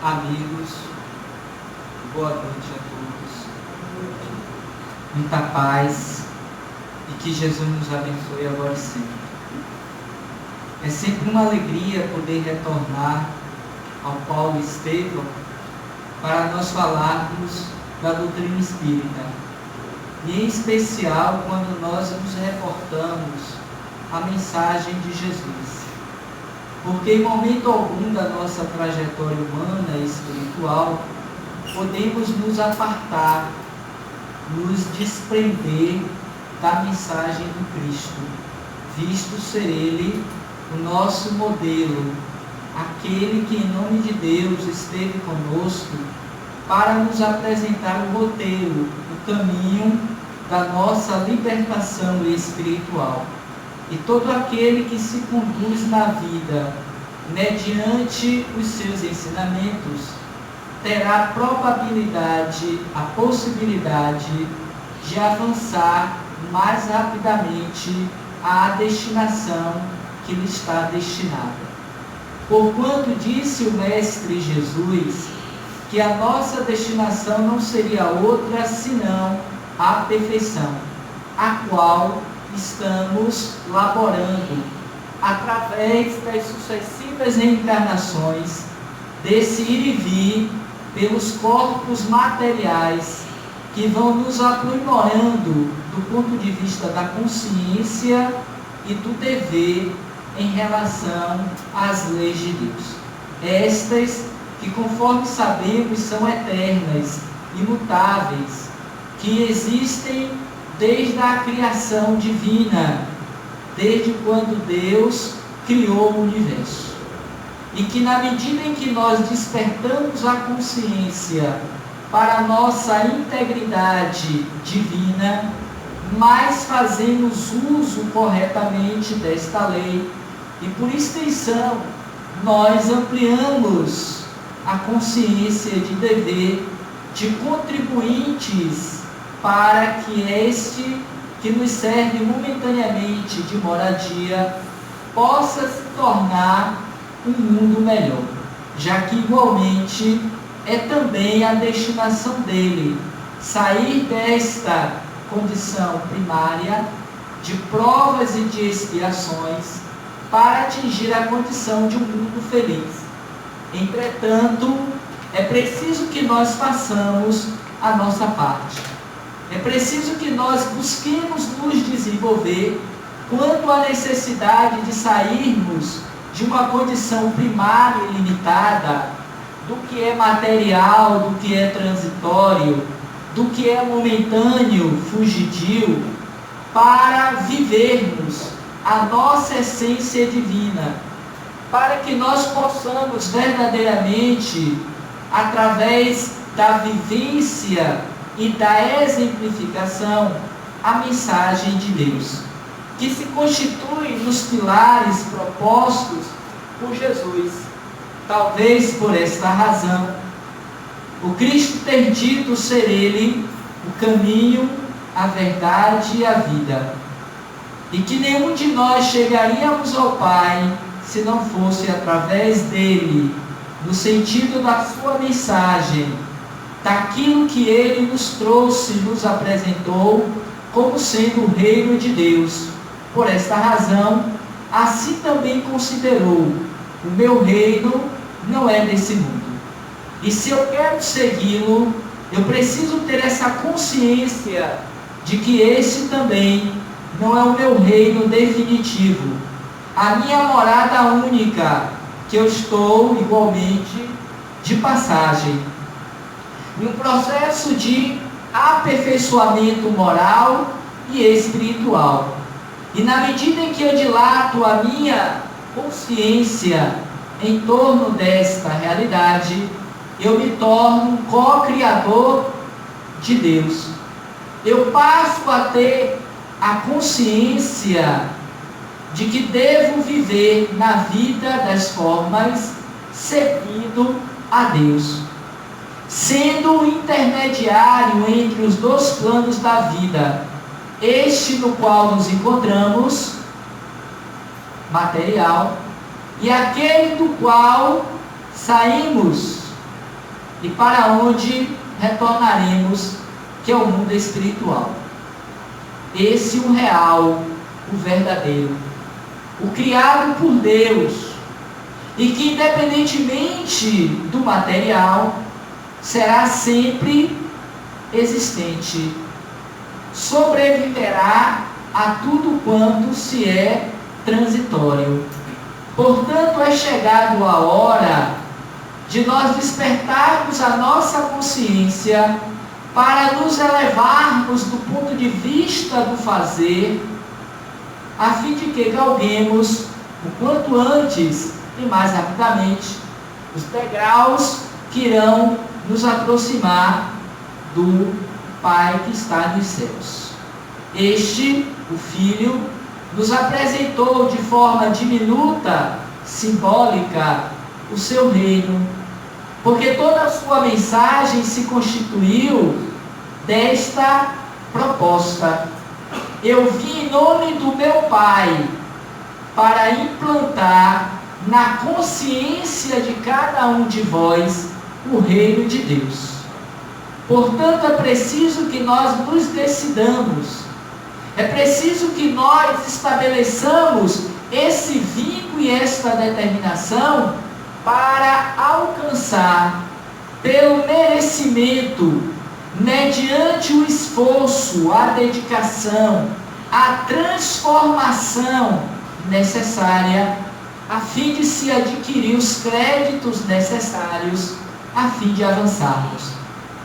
Amigos, boa noite a todos. Muita paz e que Jesus nos abençoe agora e sempre. É sempre uma alegria poder retornar ao Paulo Estevão para nós falarmos da doutrina espírita. E em especial quando nós nos reportamos à mensagem de Jesus. Porque em momento algum da nossa trajetória humana e espiritual podemos nos apartar, nos desprender da mensagem do Cristo, visto ser Ele o nosso modelo, aquele que em nome de Deus esteve conosco para nos apresentar o roteiro, o caminho da nossa libertação espiritual. E todo aquele que se conduz na vida mediante os seus ensinamentos terá a probabilidade, a possibilidade de avançar mais rapidamente à destinação que lhe está destinada. Porquanto disse o Mestre Jesus que a nossa destinação não seria outra senão a perfeição, a qual estamos laborando através das sucessivas reencarnações, desse ir e vir pelos corpos materiais que vão nos aprimorando do ponto de vista da consciência e do dever em relação às leis de Deus. Estas que, conforme sabemos, são eternas, imutáveis, que existem desde a criação divina, desde quando Deus criou o universo. E que na medida em que nós despertamos a consciência para a nossa integridade divina, mais fazemos uso corretamente desta lei. E por extensão, nós ampliamos a consciência de dever de contribuintes para que este, que nos serve momentaneamente de moradia, possa se tornar um mundo melhor, já que igualmente é também a destinação dele sair desta condição primária de provas e de expiações para atingir a condição de um mundo feliz. Entretanto, é preciso que nós façamos a nossa parte. É preciso que nós busquemos nos desenvolver quanto à necessidade de sairmos de uma condição primária e limitada do que é material, do que é transitório, do que é momentâneo, fugidio, para vivermos a nossa essência divina, para que nós possamos verdadeiramente, através da vivência e da exemplificação, a mensagem de Deus, que se constitui nos pilares propostos por Jesus. Talvez por esta razão, o Cristo ter dito ser Ele o caminho, a verdade e a vida, e que nenhum de nós chegaríamos ao Pai se não fosse através dele, no sentido da sua mensagem, daquilo que ele nos trouxe, nos apresentou como sendo o reino de Deus. Por esta razão, assim também considerou: o meu reino não é desse mundo. E se eu quero segui-lo, eu preciso ter essa consciência de que esse também não é o meu reino definitivo, a minha morada única, que eu estou igualmente de passagem, em um processo de aperfeiçoamento moral e espiritual. E na medida em que eu dilato a minha consciência em torno desta realidade, eu me torno um co-criador de Deus. Eu passo a ter a consciência de que devo viver na vida das formas servindo a Deus, sendo o intermediário entre os dois planos da vida, este no qual nos encontramos material, e aquele do qual saímos e para onde retornaremos, que é o mundo espiritual. Esse o real, o verdadeiro, o criado por Deus, e que independentemente do material, será sempre existente, sobreviverá a tudo quanto se é transitório. Portanto, é chegado a hora de nós despertarmos a nossa consciência para nos elevarmos do ponto de vista do fazer, a fim de que galguemos o quanto antes e mais rapidamente os degraus que irão nos aproximar do Pai que está nos céus. Este, o Filho, nos apresentou de forma diminuta, simbólica, o seu reino, porque toda a sua mensagem se constituiu desta proposta: eu vim em nome do meu Pai para implantar na consciência de cada um de vós o reino de Deus. Portanto, é preciso que nós nos decidamos, é preciso que nós estabeleçamos esse vínculo e esta determinação para alcançar, pelo merecimento, mediante o esforço, a dedicação, a transformação necessária, a fim de se adquirir os créditos necessários, a fim de avançarmos.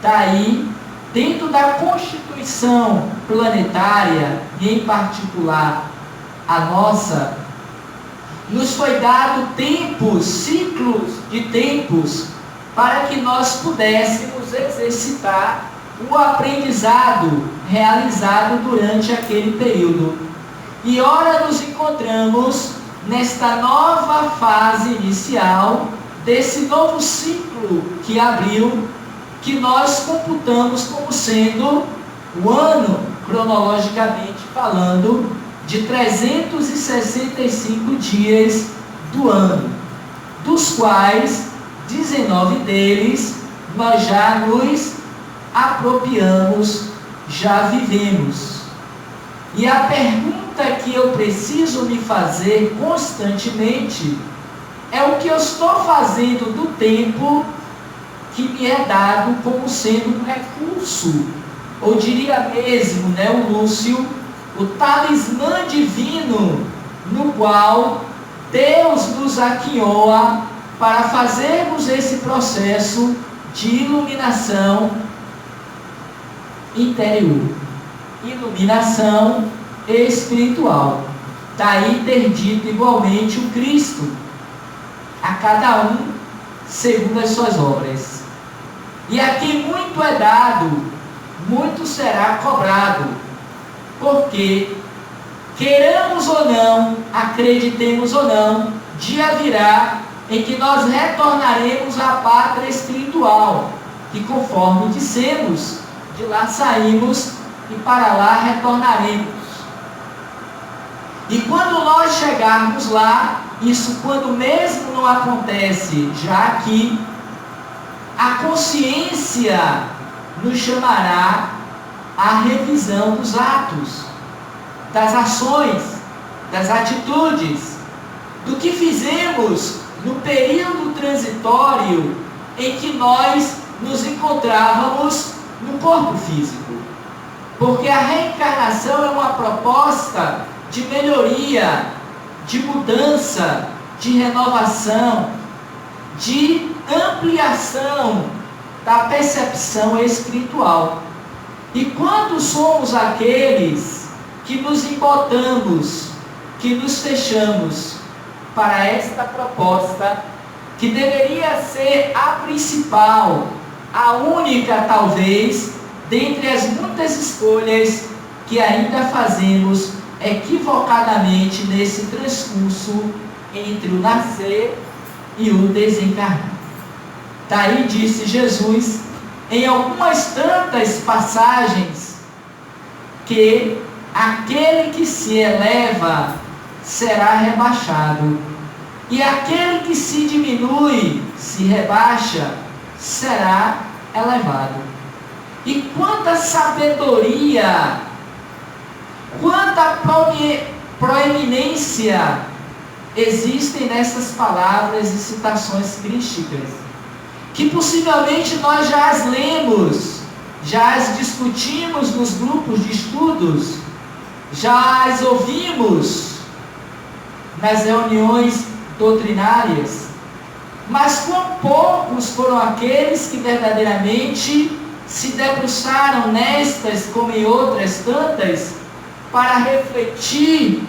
Daí, dentro da Constituição planetária, e em particular a nossa, nos foi dado tempos, ciclos de tempos, para que nós pudéssemos exercitar o aprendizado realizado durante aquele período. E ora nos encontramos nesta nova fase inicial, desse novo ciclo que abriu, que nós computamos como sendo o ano, cronologicamente falando, de 365 dias do ano, dos quais 19 deles nós já nos apropriamos, já vivemos. E a pergunta que eu preciso me fazer constantemente é o que eu estou fazendo do tempo que me é dado como sendo um recurso, ou diria mesmo, o Lúcio, o talismã divino no qual Deus nos aquinhoa para fazermos esse processo de iluminação interior, iluminação espiritual. Daí ter dito igualmente o Cristo, a cada um segundo as suas obras. E a quem muito é dado, muito será cobrado, porque, queiramos ou não, acreditemos ou não, dia virá em que nós retornaremos à pátria espiritual, que, conforme dissemos, de lá saímos e para lá retornaremos. E quando nós chegarmos lá, isso quando mesmo não acontece já aqui, a consciência nos chamará à revisão dos atos, das ações, das atitudes, do que fizemos no período transitório em que nós nos encontrávamos no corpo físico. Porque a reencarnação é uma proposta de melhoria, de mudança, de renovação, de ampliação da percepção espiritual. E quando somos aqueles que nos embotamos, que nos fechamos para esta proposta, que deveria ser a principal, a única talvez, dentre as muitas escolhas que ainda fazemos equivocadamente nesse transcurso entre o nascer e o desencarnar. Daí disse Jesus, em algumas tantas passagens, que aquele que se eleva será rebaixado, e aquele que se diminui, se rebaixa, será elevado. E quanta sabedoria, quanta proeminência existem nessas palavras e citações crísticas, que possivelmente nós já as lemos, já as discutimos nos grupos de estudos, já as ouvimos nas reuniões doutrinárias, mas quão poucos foram aqueles que verdadeiramente se debruçaram nestas como em outras tantas para refletir,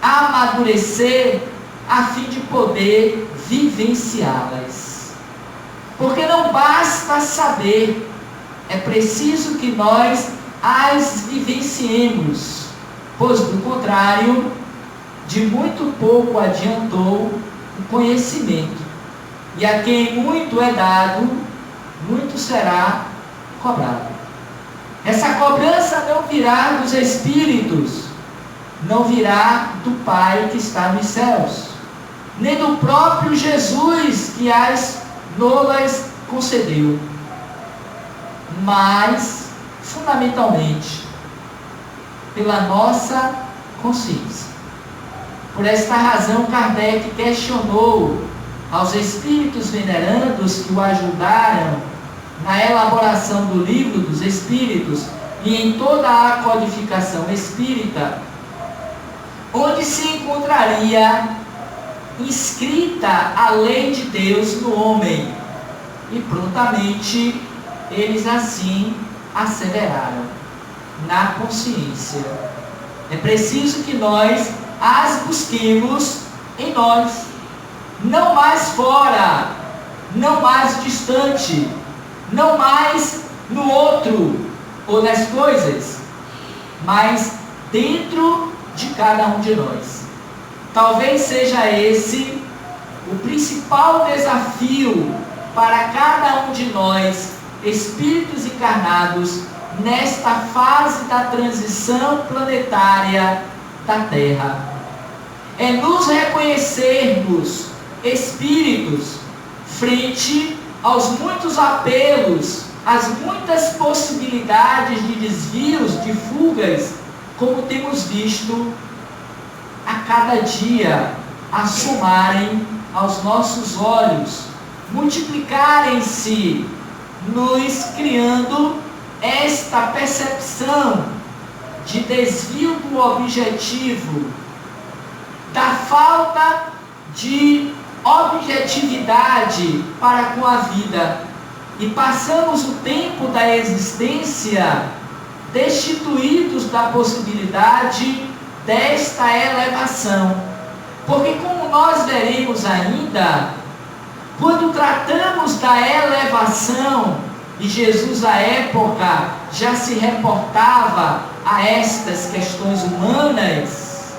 amadurecer, a fim de poder vivenciá-las. Porque não basta saber, é preciso que nós as vivenciemos, pois do contrário, de muito pouco adiantou o conhecimento. E a quem muito é dado, muito será cobrado. Essa cobrança não virá dos espíritos, não virá do Pai que está nos céus, nem do próprio Jesus que as nolas concedeu, mas fundamentalmente pela nossa consciência. Por esta razão, Kardec questionou aos espíritos venerandos que o ajudaram na elaboração do Livro dos Espíritos e em toda a codificação espírita, onde se encontraria inscrita a lei de Deus no homem. E prontamente eles assim asseveraram: na consciência. É preciso que nós as busquemos em nós, não mais fora, não mais distante, não mais no outro ou nas coisas, mas dentro de cada um de nós. Talvez seja esse o principal desafio para cada um de nós, espíritos encarnados, nesta fase da transição planetária da Terra. É nos reconhecermos espíritos frente aos muitos apelos, às muitas possibilidades de desvios, de fugas, como temos visto a cada dia assomarem aos nossos olhos, multiplicarem-se, nos criando esta percepção de desvio do objetivo, da falta de objetividade para com a vida, e passamos o tempo da existência destituídos da possibilidade desta elevação. Porque, como nós veremos ainda, quando tratamos da elevação, e Jesus à época já se reportava a estas questões humanas,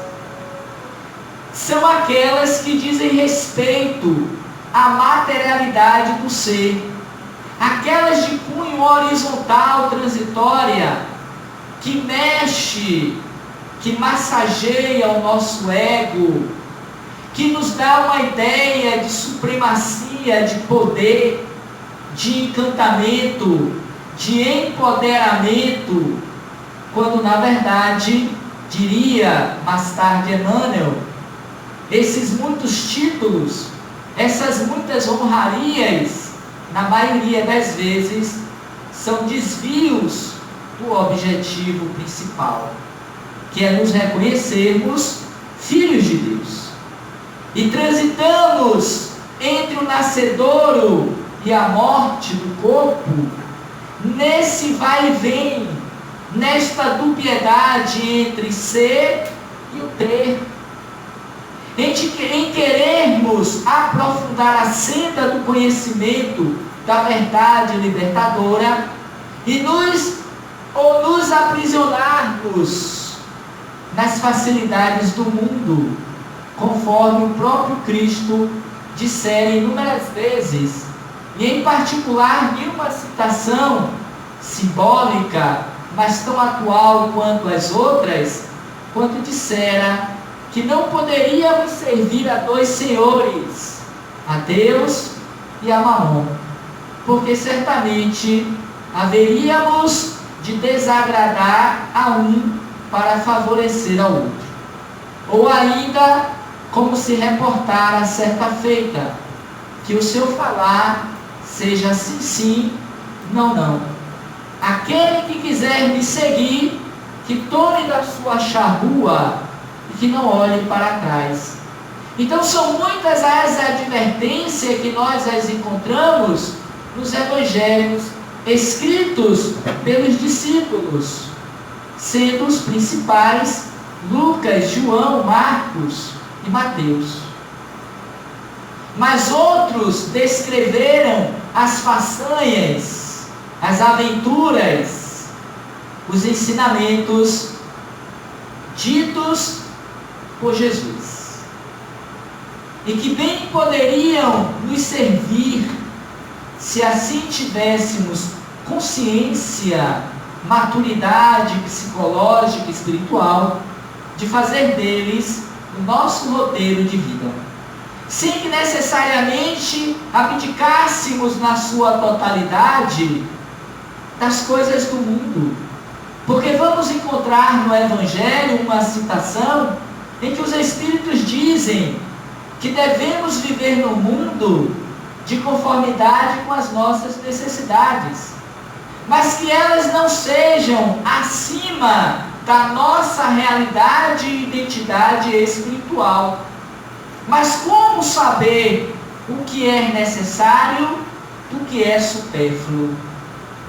são aquelas que dizem respeito à materialidade do ser, aquelas de cunho horizontal transitória, que mexe, que massageia o nosso ego, que nos dá uma ideia de supremacia, de poder, de encantamento, de empoderamento, quando na verdade, diria mais tarde Emmanuel, esses muitos títulos, essas muitas honrarias, na maioria das vezes, são desvios do objetivo principal, que é nos reconhecermos filhos de Deus. E transitamos entre o nascedouro e a morte do corpo, nesse vai e vem, nesta dubiedade entre ser e o ter, em querermos aprofundar a senda do conhecimento da verdade libertadora e nos aprisionarmos nas facilidades do mundo, conforme o próprio Cristo dissera inúmeras vezes, e em particular em uma citação simbólica, mas tão atual quanto as outras, quando dissera que não poderíamos servir a dois senhores, a Deus e a Mamon, porque certamente haveríamos de desagradar a um para favorecer ao outro. Ou ainda, como se reportara certa feita, que o seu falar seja sim, sim, não, não. Aquele que quiser me seguir, que tome da sua charrua e que não olhe para trás. Então são muitas as advertências que nós as encontramos nos evangelhos escritos pelos discípulos, sendo os principais Lucas, João, Marcos e Mateus. Mas outros descreveram as façanhas, as aventuras, os ensinamentos ditos por Jesus, e que bem poderiam nos servir se assim tivéssemos consciência, maturidade psicológica e espiritual, de fazer deles o nosso roteiro de vida, sem que necessariamente abdicássemos na sua totalidade das coisas do mundo. Porque vamos encontrar no Evangelho uma citação em que os Espíritos dizem que devemos viver no mundo de conformidade com as nossas necessidades, mas que elas não sejam acima da nossa realidade e identidade espiritual. Mas como saber o que é necessário do que é supérfluo,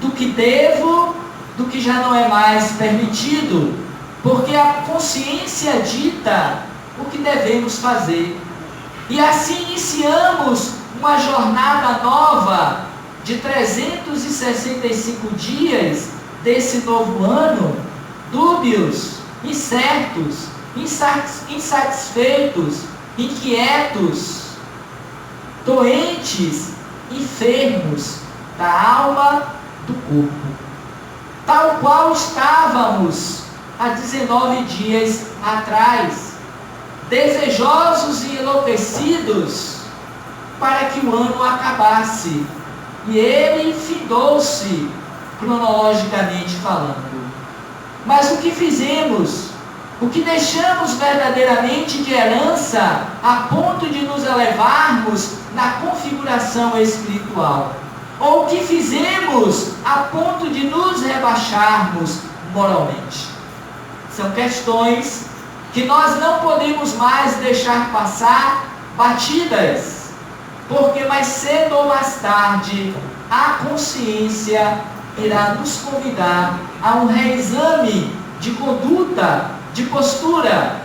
do que devo, do que já não é mais permitido? Porque a consciência dita o que devemos fazer. E assim iniciamos uma jornada nova de 365 dias desse novo ano, dúbios, incertos, insatisfeitos, inquietos, doentes, enfermos da alma, do corpo, tal qual estávamos há 19 dias atrás, desejosos e enlouquecidos para que o ano acabasse, e ele findou-se cronologicamente falando. Mas o que fizemos? O que deixamos verdadeiramente de herança a ponto de nos elevarmos na configuração espiritual? Ou o que fizemos a ponto de nos rebaixarmos moralmente? São questões que nós não podemos mais deixar passar batidas, porque mais cedo ou mais tarde a consciência irá nos convidar a um reexame de conduta, de postura,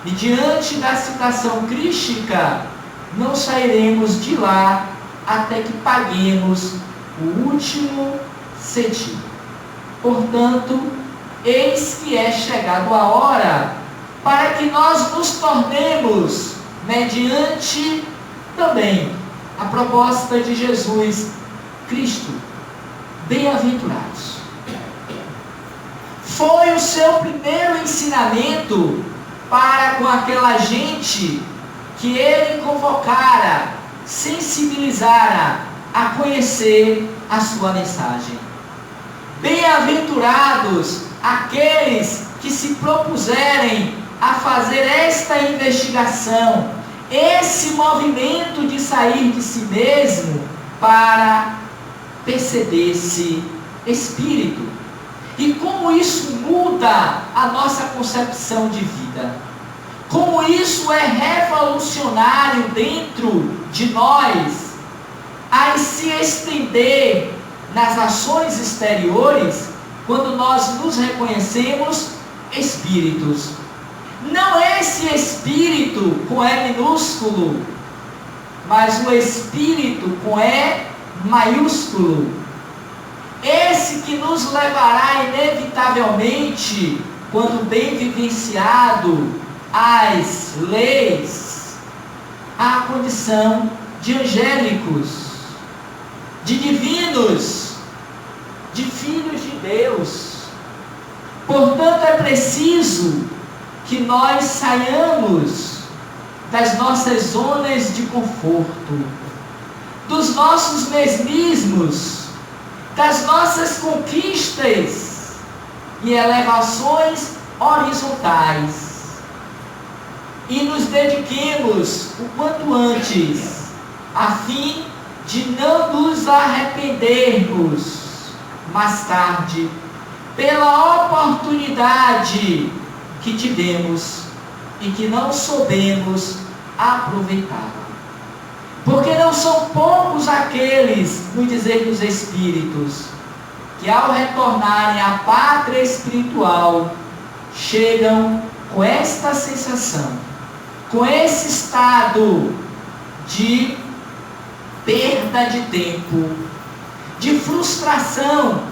e diante da citação crística não sairemos de lá até que paguemos o último centavo. Portanto, eis que é chegado a hora para que nós nos tornemos, mediante também a proposta de Jesus Cristo, bem-aventurados. Foi o seu primeiro ensinamento para com aquela gente que ele convocara, sensibilizara a conhecer a sua mensagem. Bem-aventurados aqueles que se propuserem a fazer esta investigação, esse movimento de sair de si mesmo para perceber-se espírito. E como isso muda a nossa concepção de vida. Como isso é revolucionário dentro de nós, a se estender nas ações exteriores, quando nós nos reconhecemos espíritos. Não esse espírito com E minúsculo, mas o espírito com E maiúsculo. Esse que nos levará inevitavelmente, quando bem vivenciado, às leis, à condição de angélicos, de divinos, de filhos de Deus. Portanto, é preciso que nós saiamos das nossas zonas de conforto, dos nossos mesmismos, das nossas conquistas e elevações horizontais, e nos dediquemos o quanto antes, a fim de não nos arrependermos mais tarde, pela oportunidade que tivemos e que não soubemos aproveitar. Porque não são poucos aqueles, no dizer dos Espíritos, que ao retornarem à pátria espiritual, chegam com esta sensação, com esse estado de perda de tempo, de frustração,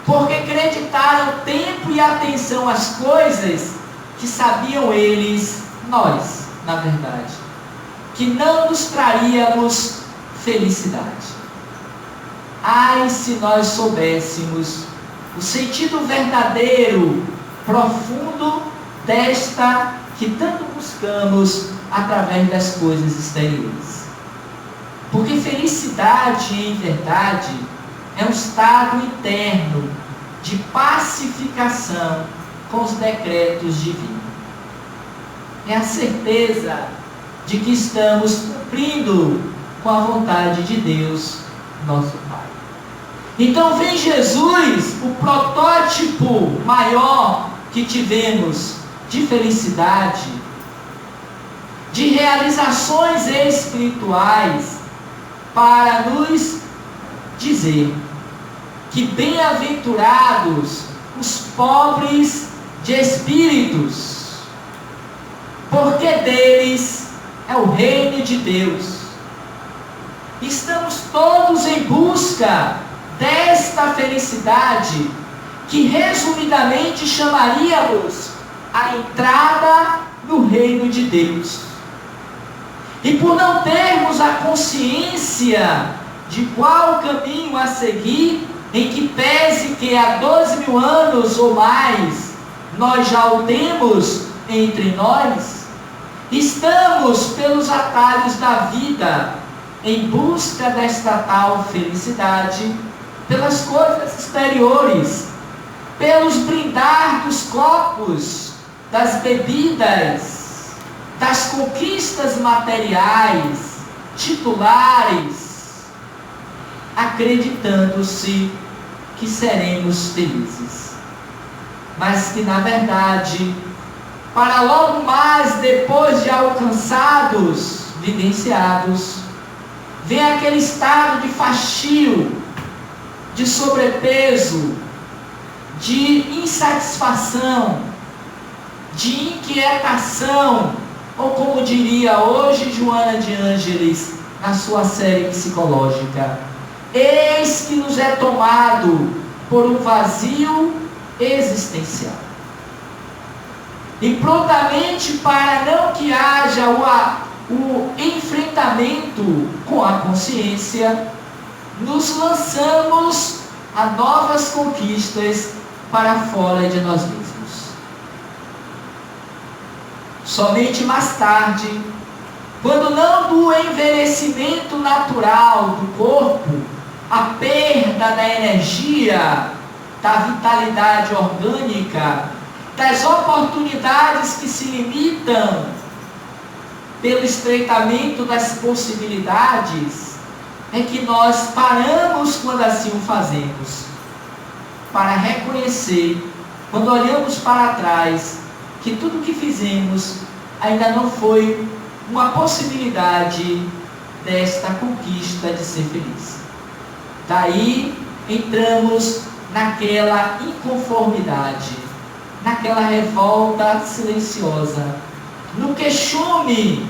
porque acreditaram tempo e atenção às coisas que sabiam eles, nós, na verdade, que não nos traríamos felicidade. Ai, se nós soubéssemos o sentido verdadeiro, profundo desta que tanto buscamos através das coisas exteriores. Porque felicidade, em verdade, é um estado interno de pacificação com os decretos divinos. É a certeza de que estamos cumprindo com a vontade de Deus, nosso Pai. Então vem Jesus, o protótipo maior que tivemos de felicidade, de realizações espirituais, para nos dizer que bem-aventurados os pobres de espíritos, porque deles é o reino de Deus. Estamos todos em busca desta felicidade, que resumidamente chamaríamos a entrada no reino de Deus. E por não termos a consciência de qual caminho a seguir, em que pese que há 12.000 anos ou mais, nós já o temos entre nós, estamos pelos atalhos da vida, em busca desta tal felicidade, pelas coisas exteriores, pelos brindar dos copos, das bebidas, das conquistas materiais, titulares, acreditando-se que seremos felizes. Mas que na verdade, para logo mais depois de alcançados, vivenciados, vem aquele estado de fastio, de sobrepeso, de insatisfação, de inquietação, ou como diria hoje Joana de Ângeles, na sua série psicológica, eis que nos é tomado por um vazio existencial. E prontamente, para não que haja o enfrentamento com a consciência, nos lançamos a novas conquistas para fora de nós mesmos. Somente mais tarde, quando não do envelhecimento natural do corpo, a perda da energia, da vitalidade orgânica, das oportunidades que se limitam pelo estreitamento das possibilidades, é que nós paramos quando assim o fazemos, para reconhecer, quando olhamos para trás, que tudo que fizemos ainda não foi uma possibilidade desta conquista de ser feliz. Daí entramos naquela inconformidade, naquela revolta silenciosa, no queixume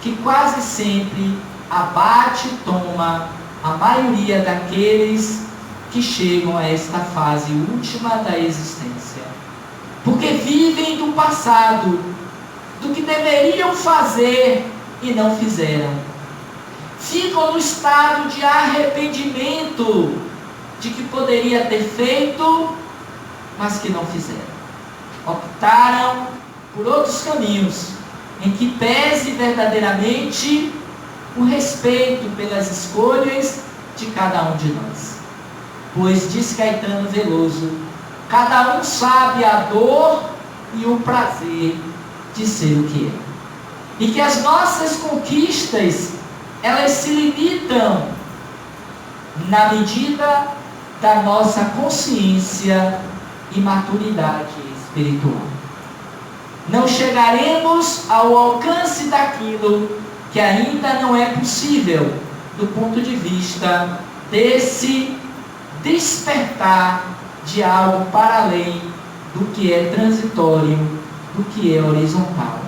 que quase sempre abate e toma a maioria daqueles que chegam a esta fase última da existência. Porque vivem do passado, do que deveriam fazer e não fizeram. Ficam no estado de arrependimento de que poderia ter feito, mas que não fizeram. Optaram por outros caminhos, em que pese verdadeiramente o respeito pelas escolhas de cada um de nós. Pois, diz Caetano Veloso, cada um sabe a dor e o prazer de ser o que é. E que as nossas conquistas, elas se limitam na medida da nossa consciência e maturidade espiritual. Não chegaremos ao alcance daquilo que ainda não é possível do ponto de vista desse despertar de algo para além do que é transitório, do que é horizontal.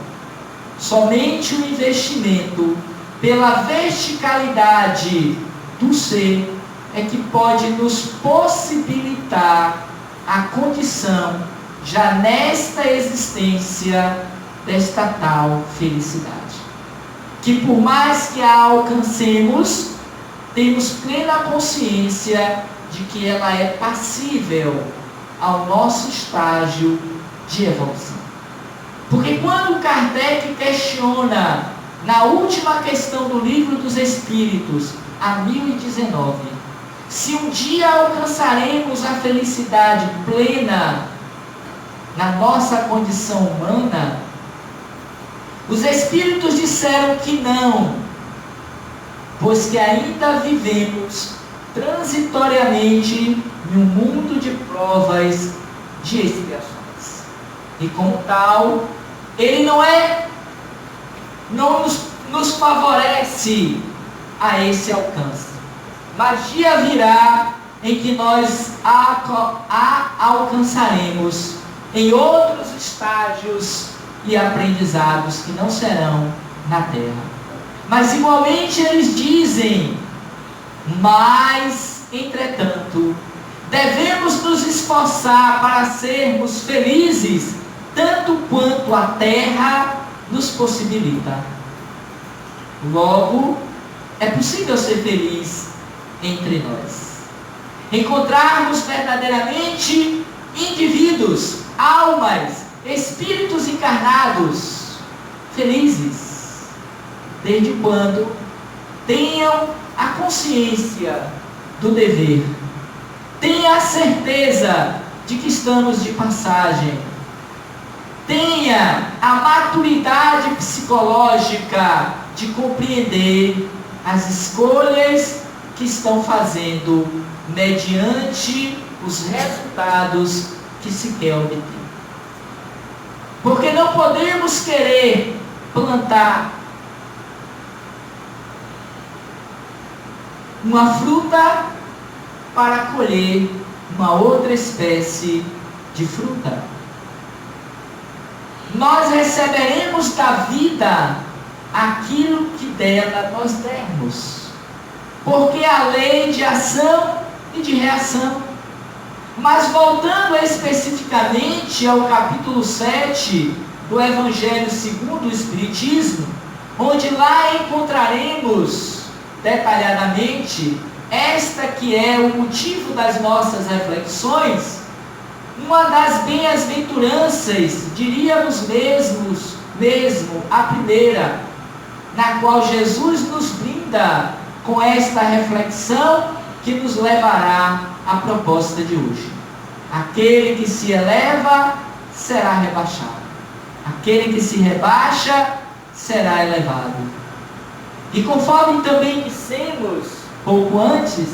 Somente o investimento pela verticalidade do ser é que pode nos possibilitar a condição, já nesta existência, desta tal felicidade. Que por mais que a alcancemos, temos plena consciência de que ela é passível ao nosso estágio de evolução. Porque quando Kardec questiona, na última questão do Livro dos Espíritos, a 1019, se um dia alcançaremos a felicidade plena na nossa condição humana, os Espíritos disseram que não, pois que ainda vivemos transitoriamente em um mundo de provas, de expiações. E como tal, ele não nos favorece a esse alcance. Mas dia virá em que nós a alcançaremos em outros estágios e aprendizados que não serão na terra. Mas igualmente eles dizem, mas, entretanto, devemos nos esforçar para sermos felizes, tanto quanto a terra nos possibilita. Logo, é possível ser feliz entre nós. Encontrarmos verdadeiramente indivíduos, almas, espíritos encarnados, felizes, desde quando tenham a consciência do dever, tenha a certeza de que estamos de passagem, tenha a maturidade psicológica de compreender as escolhas que estão fazendo mediante os resultados que se quer obter. Porque não podemos querer plantar uma fruta para colher uma outra espécie de fruta. Nós receberemos da vida aquilo que dela nós dermos, porque a lei de ação e de reação. Mas voltando especificamente ao capítulo 7 do Evangelho segundo o Espiritismo, onde lá encontraremos detalhadamente esta que é o motivo das nossas reflexões, uma das bem-aventuranças, diríamos mesmo a primeira, na qual Jesus nos brinda com esta reflexão que nos levará à proposta de hoje. Aquele que se eleva será rebaixado, aquele que se rebaixa será elevado. E conforme também dissemos pouco antes,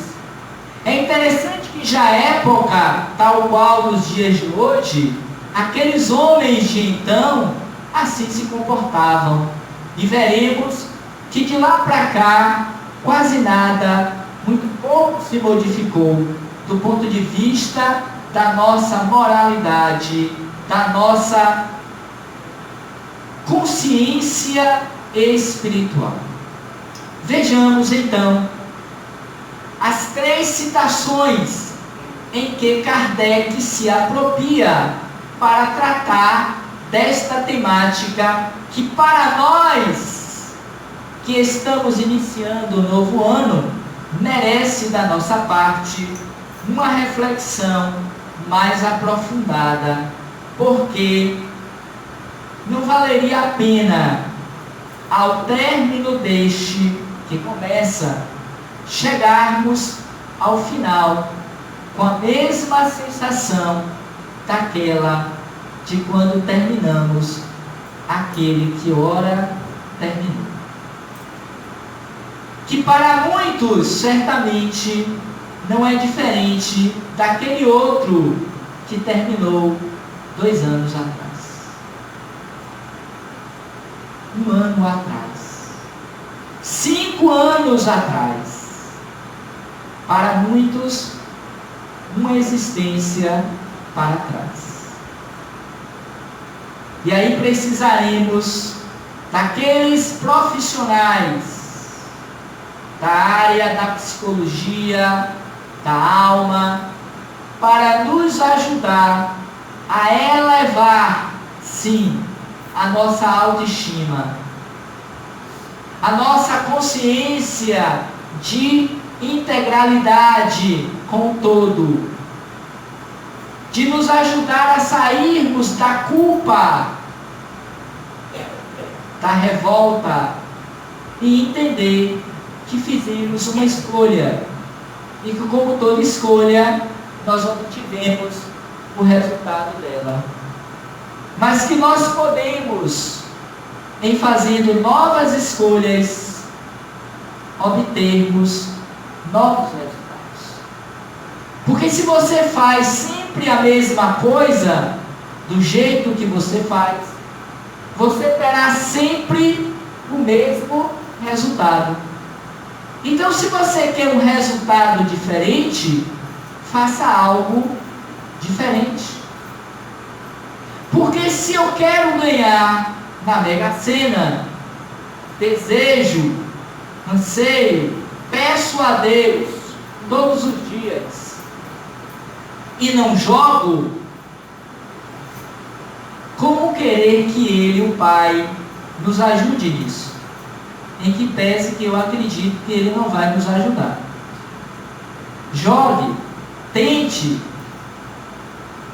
é interessante que já à época, tal qual nos dias de hoje, aqueles homens de então assim se comportavam. E veremos que de lá para cá quase nada, muito pouco se modificou do ponto de vista da nossa moralidade, da nossa consciência espiritual. Vejamos então as 3 citações em que Kardec se apropria para tratar desta temática que para nós que estamos iniciando o novo ano merece da nossa parte uma reflexão mais aprofundada, porque não valeria a pena, ao término deste que começa, chegarmos ao final com a mesma sensação daquela de quando terminamos aquele que ora terminou. Que para muitos certamente não é diferente daquele outro que terminou 2 anos atrás, 1 ano atrás, 5 anos atrás. Para muitos, uma existência para trás. E aí precisaremos daqueles profissionais da área da psicologia, da alma, para nos ajudar a elevar, sim, a nossa autoestima, a nossa consciência de integralidade com o todo, de nos ajudar a sairmos da culpa, da revolta e entender que fizemos uma escolha e que, como toda escolha, nós obtivemos o resultado dela. Mas que nós podemos, em fazendo novas escolhas, obtermos novos resultados. Porque se você faz sempre a mesma coisa, do jeito que você faz, você terá sempre o mesmo resultado. Então, se você quer um resultado diferente, faça algo diferente. Porque se eu quero ganhar na Mega Sena, desejo, anseio, peço a Deus todos os dias e não jogo, como querer que Ele, o Pai, nos ajude nisso? Em que pese que eu acredito que Ele não vai nos ajudar. Jogue, tente,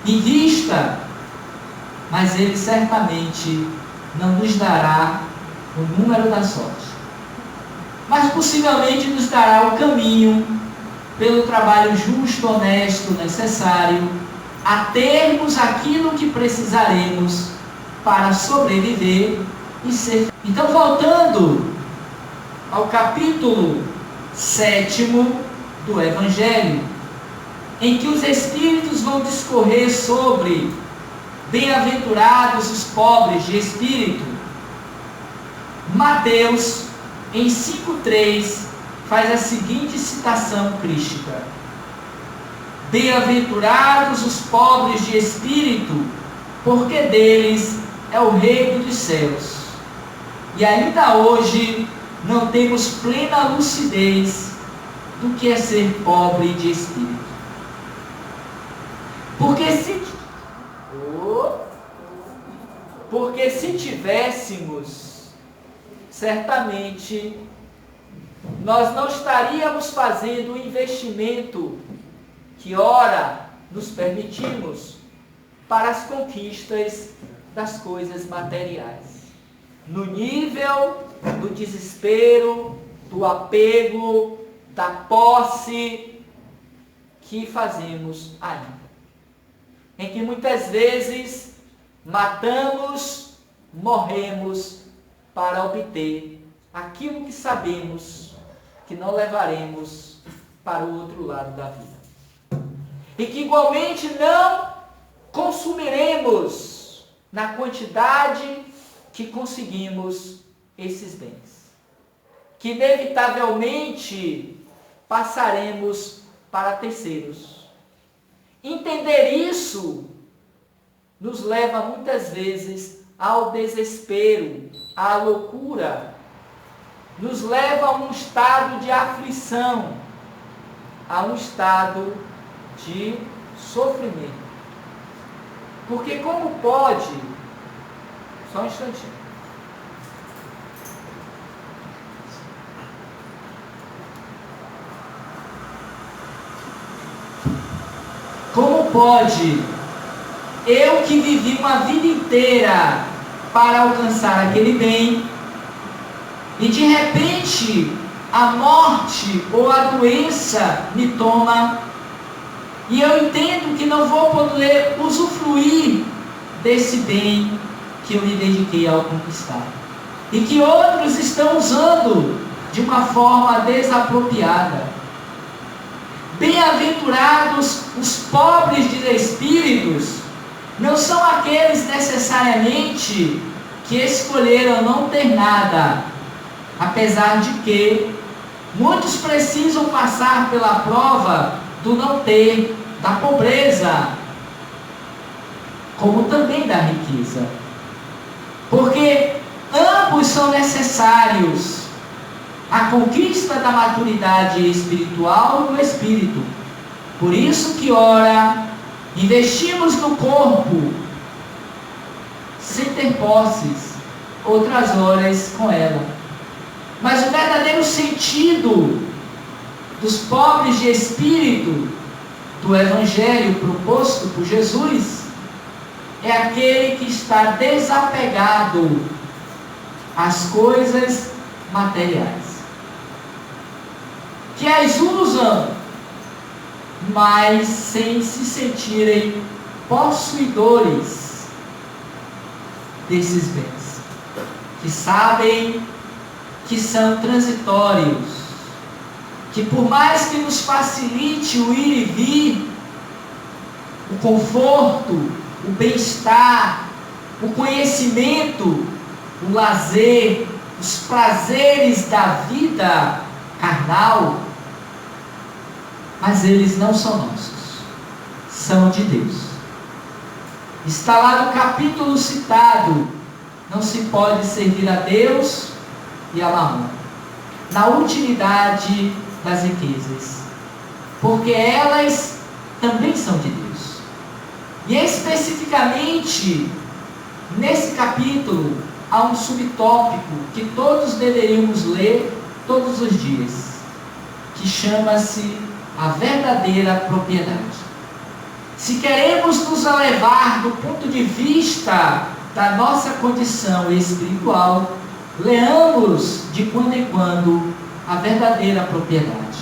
invista, mas Ele certamente não nos dará o número da sorte. Mas possivelmente nos dará o caminho pelo trabalho justo, honesto, necessário, a termos aquilo que precisaremos para sobreviver e ser. Então, voltando ao capítulo 7º do Evangelho, em que os Espíritos vão discorrer sobre bem-aventurados os pobres de espírito, Mateus, em 5,3, faz a seguinte citação crística: bem-aventurados os pobres de espírito, porque deles é o reino dos céus. E ainda hoje não temos plena lucidez do que é ser pobre de espírito. Porque se tivéssemos, certamente nós não estaríamos fazendo o investimento que ora nos permitimos para as conquistas das coisas materiais, no nível do desespero, do apego, da posse que fazemos ainda, em que muitas vezes matamos, morremos para obter aquilo que sabemos que não levaremos para o outro lado da vida, e que igualmente não consumiremos na quantidade que conseguimos esses bens, que inevitavelmente passaremos para terceiros. Entender isso nos leva muitas vezes ao desespero, à loucura, nos leva a um estado de aflição, a um estado de sofrimento. Porque como pode, só um instantinho, como pode eu que vivi uma vida inteira para alcançar aquele bem, e de repente a morte ou a doença me toma, e eu entendo que não vou poder usufruir desse bem que eu me dediquei ao conquistar, e que outros estão usando de uma forma desapropriada. Bem-aventurados os pobres de espíritos, não são aqueles necessariamente que escolheram não ter nada, apesar de que muitos precisam passar pela prova do não ter, da pobreza, como também da riqueza, porque ambos são necessários à conquista da maturidade espiritual no espírito. Por isso que ora, investimos no corpo sem ter posses, outras horas com ela. Mas o verdadeiro sentido dos pobres de espírito do Evangelho proposto por Jesus é aquele que está desapegado às coisas materiais, que as usam, mas sem se sentirem possuidores desses bens, que sabem que são transitórios, que por mais que nos facilite o ir e vir, o conforto, o bem-estar, o conhecimento, o lazer, os prazeres da vida carnal, mas eles não são nossos, são de Deus. Está lá no capítulo citado: não se pode servir a Deus e a Mamon, na utilidade das riquezas, porque elas também são de Deus. E especificamente nesse capítulo há um subtópico que todos deveríamos ler todos os dias, que chama-se a verdadeira propriedade. Se queremos nos elevar do ponto de vista da nossa condição espiritual, leamos de quando em quando a verdadeira propriedade,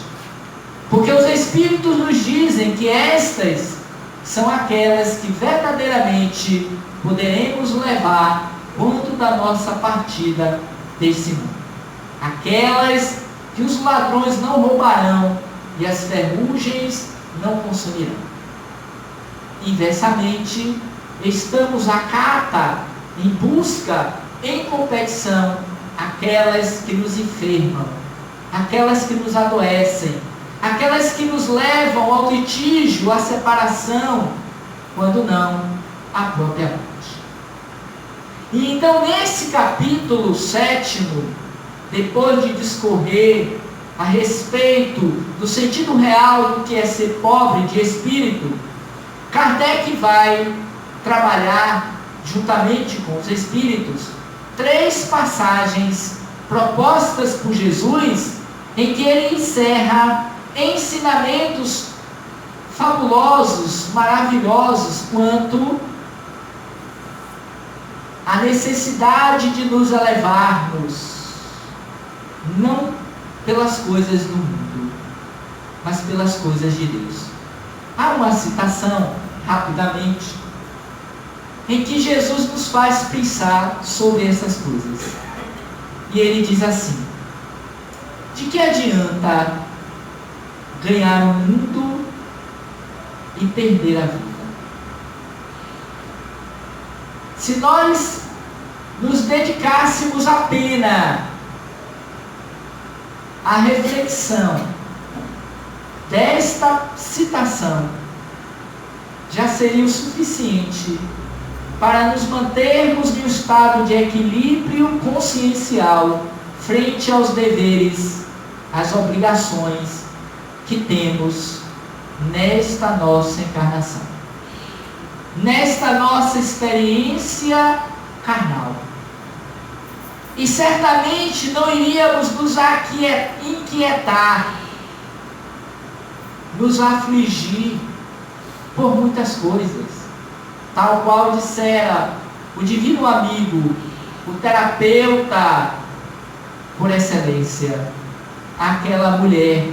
porque os Espíritos nos dizem que estas são aquelas que verdadeiramente poderemos levar quando da nossa partida desse mundo, aquelas que os ladrões não roubarão e as ferrugens não consumirão. Inversamente, estamos à cata, em busca, em competição, aquelas que nos enfermam, aquelas que nos adoecem, aquelas que nos levam ao litígio, à separação, quando não, à própria morte. E então, nesse capítulo 7, depois de discorrer a respeito do sentido real do que é ser pobre de espírito, Kardec vai trabalhar, juntamente com os espíritos, 3 passagens propostas por Jesus, em que ele encerra ensinamentos fabulosos, maravilhosos, quanto à necessidade de nos elevarmos, não pelas coisas do mundo, mas pelas coisas de Deus. Há uma citação, rapidamente, em que Jesus nos faz pensar sobre essas coisas. E ele diz assim: de que adianta ganhar o mundo e perder a vida? Se nós nos dedicássemos apenas à reflexão desta citação, já seria o suficiente para nos mantermos em um estado de equilíbrio consciencial frente aos deveres, às obrigações que temos nesta nossa encarnação, nesta nossa experiência carnal. E certamente não iríamos nos inquietar, nos afligir por muitas coisas, tal qual dissera o divino amigo, o terapeuta por excelência, aquela mulher,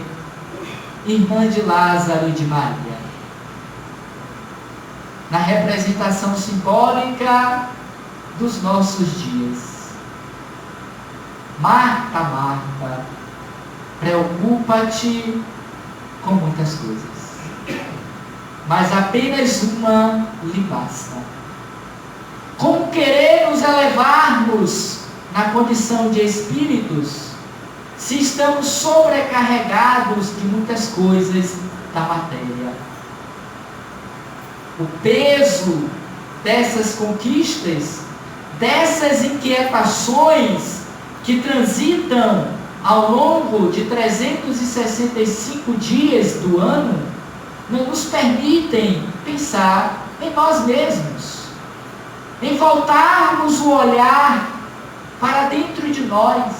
irmã de Lázaro e de Maria. Na representação simbólica dos nossos dias. Marta, Marta, preocupa-te com muitas coisas, mas apenas uma lhe basta. Como querer nos elevarmos na condição de espíritos, se estamos sobrecarregados de muitas coisas da matéria? O peso dessas conquistas, dessas inquietações que transitam ao longo de 365 dias do ano, não nos permitem pensar em nós mesmos, em voltarmos o olhar para dentro de nós,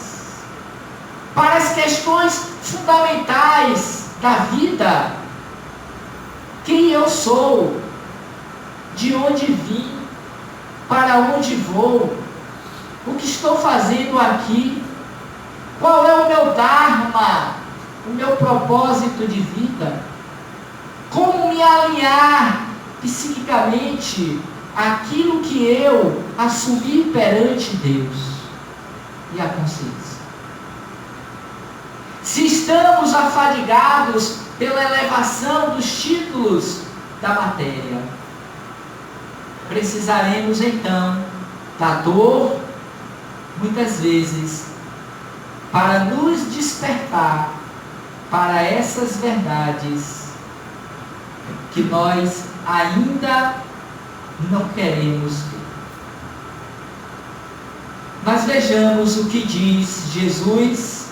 para as questões fundamentais da vida. Quem eu sou? De onde vim? Para onde vou? O que estou fazendo aqui? Qual é o meu dharma? O meu propósito de vida? Como me alinhar psiquicamente àquilo que eu assumi perante Deus e a consciência? Se estamos afadigados pela elevação dos títulos da matéria, precisaremos então da dor, muitas vezes, para nos despertar para essas verdades que nós ainda não queremos ver. Mas vejamos o que diz Jesus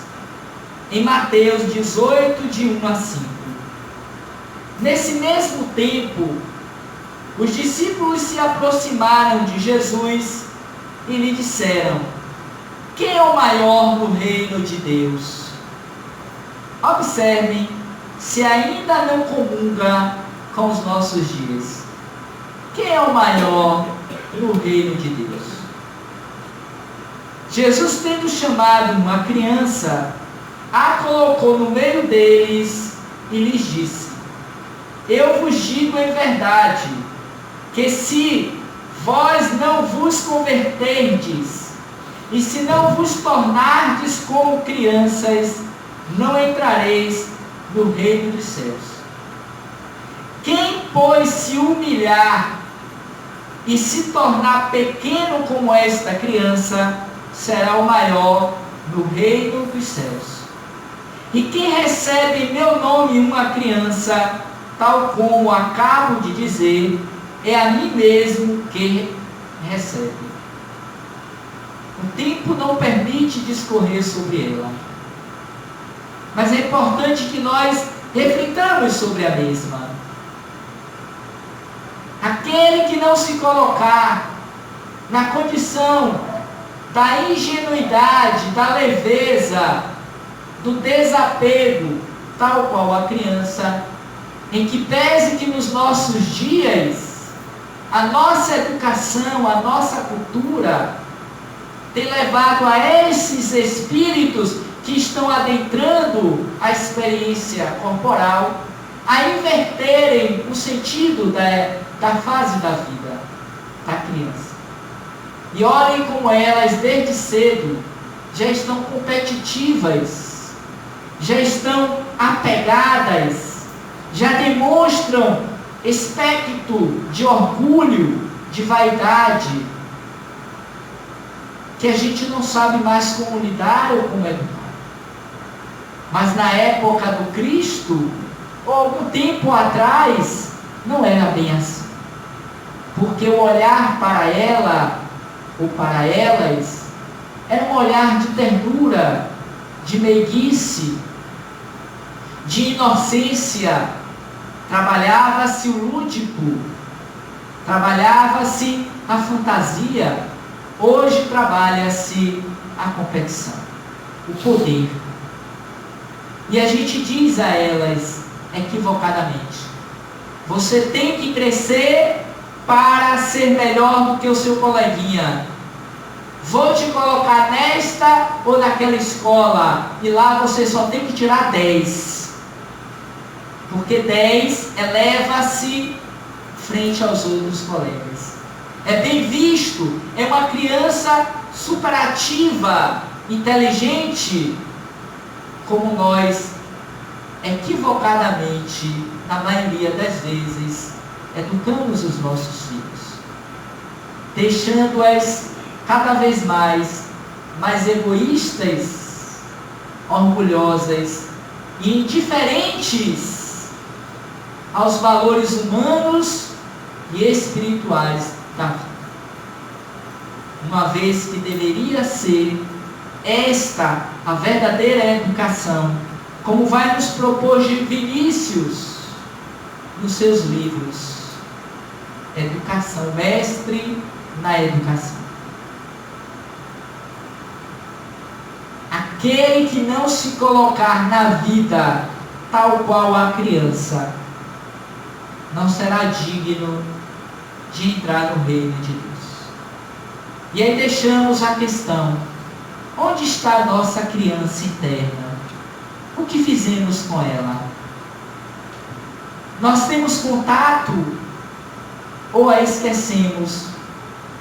em Mateus 18, de 1 a 5. Nesse mesmo tempo, os discípulos se aproximaram de Jesus e lhe disseram: quem é o maior no reino de Deus? Observem se ainda não comunga com os nossos dias. Quem é o maior no reino de Deus? Jesus, tendo chamado uma criança, a colocou no meio deles e lhes disse: eu vos digo em verdade, que se vós não vos converterdes, e se não vos tornardes como crianças, não entrareis no reino dos céus. Quem, pois, se humilhar e se tornar pequeno como esta criança, será o maior no reino dos céus. E quem recebe em meu nome uma criança, tal como acabo de dizer, é a mim mesmo que recebe. O tempo não permite discorrer sobre ela, mas é importante que nós reflitamos sobre a mesma. Aquele que não se colocar na condição da ingenuidade, da leveza, do desapego, tal qual a criança, em que pese que nos nossos dias a nossa educação, a nossa cultura tem levado a esses espíritos que estão adentrando a experiência corporal a inverterem o sentido da fase da vida da criança. E olhem como elas, desde cedo, já estão competitivas, já estão apegadas, já demonstram espectro de orgulho, de vaidade, que a gente não sabe mais como lidar ou como educar. Mas na época do Cristo, ou algum tempo atrás, não era bem assim. Porque o olhar para ela, ou para elas, era um olhar de ternura, de meiguice, de inocência. Trabalhava-se o lúdico, trabalhava-se a fantasia. Hoje trabalha-se a competição, o poder. E a gente diz a elas, equivocadamente: você tem que crescer para ser melhor do que o seu coleguinha. Vou te colocar nesta ou naquela escola, e lá você só tem que tirar 10. Porque 10 eleva-se frente aos outros colegas. É bem visto, é uma criança superativa, inteligente, como nós, equivocadamente, na maioria das vezes, educamos os nossos filhos, deixando-as cada vez mais egoístas, orgulhosas e indiferentes aos valores humanos e espirituais da vida. Uma vez que deveria ser esta a verdadeira educação, como vai nos propor Vinícius nos seus livros. Educação, mestre na educação. Aquele que não se colocar na vida tal qual a criança, não será digno de entrar no reino de Deus. E aí deixamos a questão: onde está a nossa criança interna? O que fizemos com ela? Nós temos contato? Ou a esquecemos?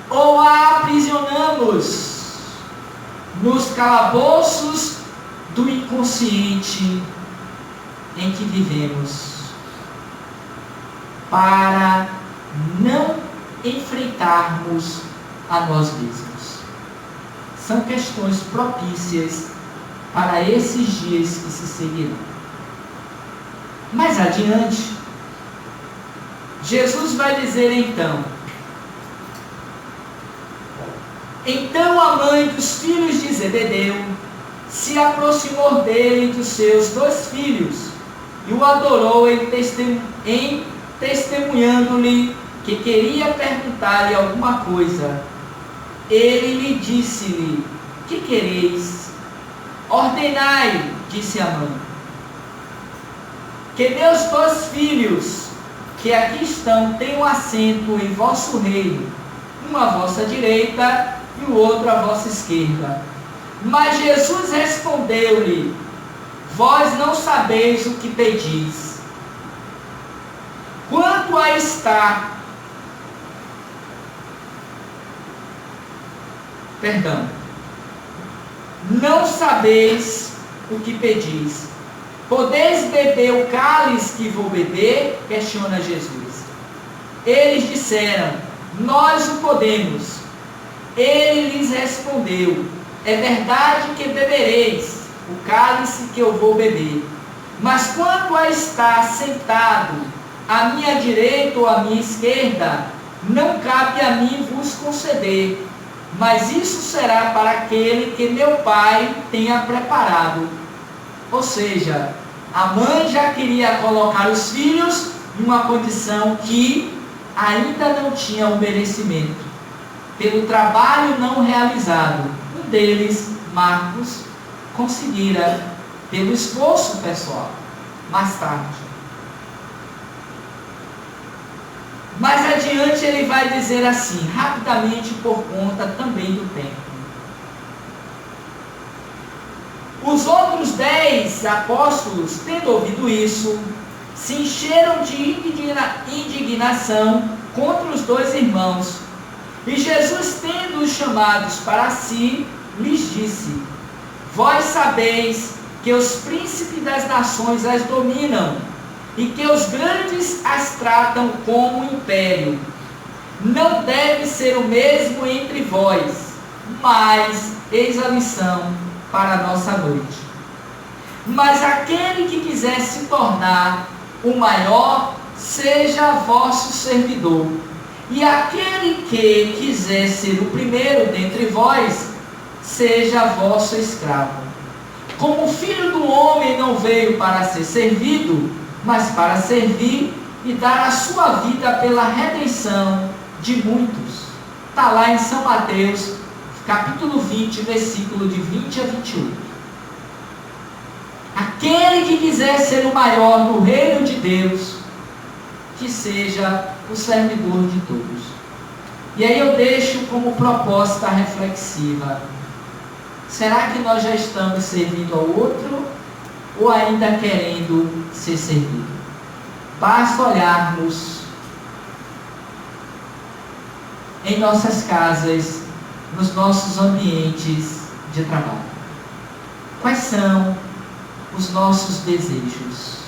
Ou a aprisionamos nos calabouços do inconsciente em que vivemos, para não enfrentarmos a nós mesmos? São questões propícias para esses dias que se seguirão. Mais adiante, Jesus vai dizer então a mãe dos filhos de Zebedeu se aproximou dele e dos seus 2 filhos e o adorou testemunhando-lhe que queria perguntar-lhe alguma coisa. Ele lhe disse-lhe: que quereis? Ordenai, disse a mãe, que meus 2 filhos que aqui estão tenham assento em vosso reino, um à vossa direita e o outro à vossa esquerda. Mas Jesus respondeu-lhe: vós não sabeis o que pedis. Quanto a estar, não sabeis o que pedis. Podeis beber o cálice que vou beber? Questiona Jesus. Eles disseram: nós o podemos. Ele lhes respondeu: é verdade que bebereis o cálice que eu vou beber, mas quanto a estar sentado à minha direita ou à minha esquerda, não cabe a mim vos conceder, mas isso será para aquele que meu Pai tenha preparado. Ou seja, a mãe já queria colocar os filhos em uma condição que ainda não tinha o merecimento, pelo trabalho não realizado. Um deles, Marcos, conseguira pelo esforço pessoal, mais tarde. Mais adiante ele vai dizer assim, rapidamente, por conta também do tempo. Os outros 10 apóstolos, tendo ouvido isso, se encheram de indignação contra os 2 irmãos. E Jesus, tendo-os chamados para si, lhes disse: vós sabeis que os príncipes das nações as dominam, e que os grandes as tratam como império. Não deve ser o mesmo entre vós, mas eis a lição para a nossa noite. Mas aquele que quiser se tornar o maior, seja vosso servidor. E aquele que quiser ser o primeiro dentre vós, seja vosso escravo. Como o Filho do Homem não veio para ser servido, mas para servir e dar a sua vida pela redenção de muitos. Está lá em São Mateus, capítulo 20, versículo de 20 a 21. Aquele que quiser ser o maior no reino de Deus, que seja o servidor de todos. E aí eu deixo como proposta reflexiva: será que nós já estamos servindo ao outro ou ainda querendo ser servido? Basta olharmos em nossas casas, nos nossos ambientes de trabalho. Quais são os nossos desejos?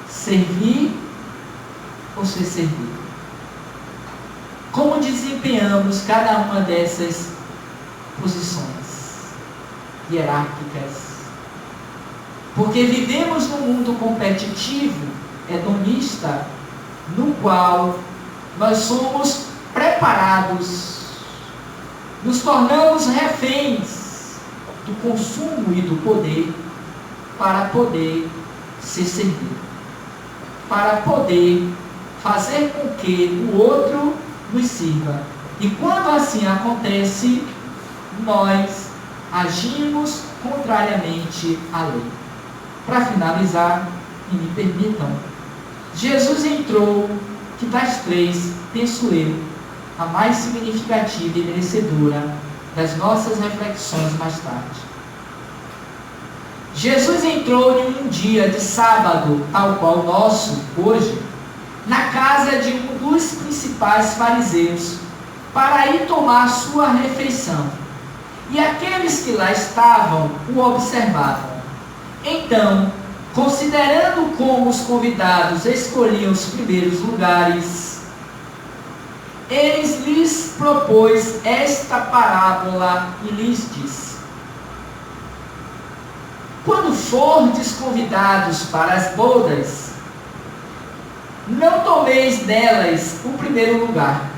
Servir ou ser servido? Como desempenhamos cada uma dessas posições hierárquicas? Porque vivemos num mundo competitivo, hedonista, no qual nós somos preparados, nos tornamos reféns do consumo e do poder para poder ser servido, para poder fazer com que o outro nos sirva. E quando assim acontece, nós agimos contrariamente à lei. Para finalizar, e me permitam, Jesus entrou, que das três, penso eu, a mais significativa e merecedora das nossas reflexões mais tarde. Jesus entrou em um dia de sábado, tal qual o nosso, hoje, na casa de um dos principais fariseus, para ir tomar sua refeição. E aqueles que lá estavam o observavam. Então, considerando como os convidados escolhiam os primeiros lugares, eles lhes propôs esta parábola e lhes disse: quando fordes convidados para as bodas, não tomeis delas o primeiro lugar,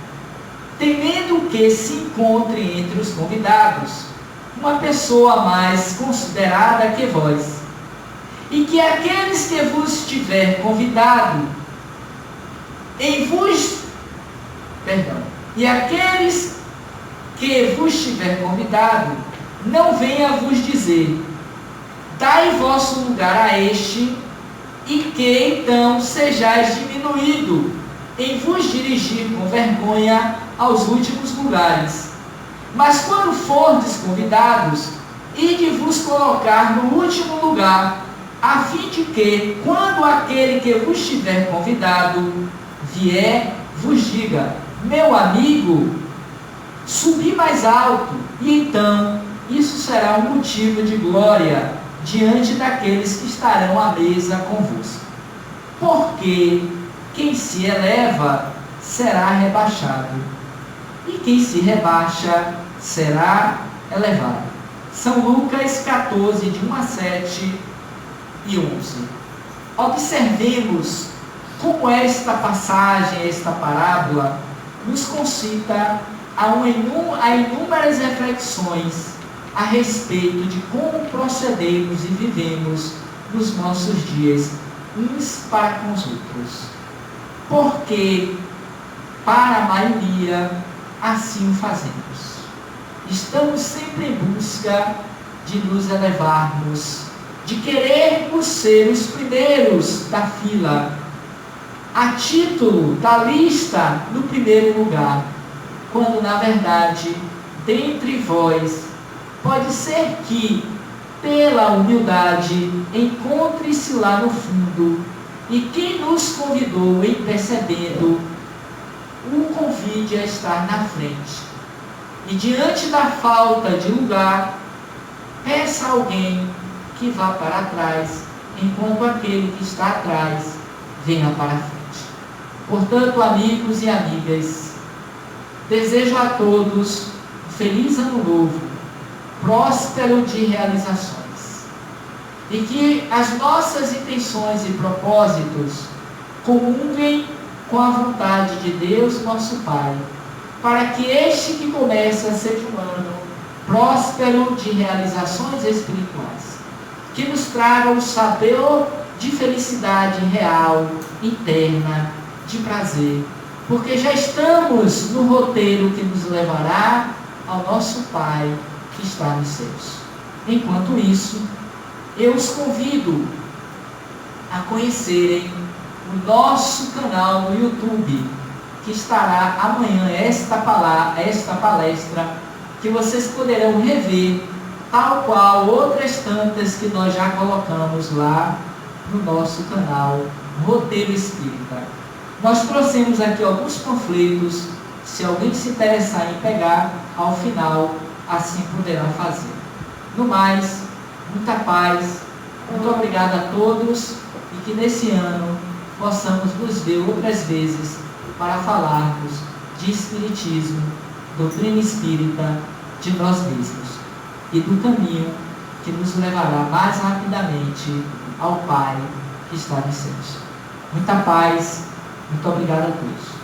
temendo que se encontre entre os convidados uma pessoa mais considerada que vós, e que aqueles que vos tiver convidado e aqueles que vos tiver convidado não venha vos dizer: dai vosso lugar a este, e que então sejais diminuído em vos dirigir com vergonha aos últimos lugares. Mas quando fordes convidados, ide vos colocar no último lugar, a fim de que, quando aquele que vos tiver convidado vier, vos diga: meu amigo, subi mais alto, e então isso será um motivo de glória diante daqueles que estarão à mesa convosco. Porque quem se eleva será rebaixado, e quem se rebaixa será elevado. São Lucas 14, de 1 a 7 e 11. Observemos como esta passagem, esta parábola, nos concita a inúmeras reflexões a respeito de como procedemos e vivemos nos nossos dias uns para com os outros. Porque, para a maioria, assim o fazemos. Estamos sempre em busca de nos elevarmos, de querermos ser os primeiros da fila, a título da lista no primeiro lugar, quando na verdade, dentre vós, pode ser que, pela humildade, encontre-se lá no fundo, e quem nos convidou intercedendo, o convide a estar na frente. E diante da falta de lugar, peça a alguém que vá para trás, enquanto aquele que está atrás venha para a frente. Portanto, amigos e amigas, desejo a todos um feliz ano novo, próspero de realizações, e que as nossas intenções e propósitos comunguem com a vontade de Deus, nosso Pai, para que este que começa seja um ano próspero de realizações espirituais, que nos traga o sabor de felicidade real, interna, de prazer, porque já estamos no roteiro que nos levará ao nosso Pai que está nos céus. Enquanto isso, eu os convido a conhecerem o no nosso canal no YouTube, que estará amanhã esta palestra, que vocês poderão rever, tal qual outras tantas que nós já colocamos lá no nosso canal Roteiro Espírita. Nós trouxemos aqui alguns panfletos, se alguém se interessar em pegar, ao final, assim poderá fazer. No mais, muita paz, muito obrigado a todos, e que nesse ano possamos nos ver outras vezes para falarmos de Espiritismo, doutrina espírita, de nós mesmos e do caminho que nos levará mais rapidamente ao Pai que está nos céus. Muita paz, muito obrigado a todos.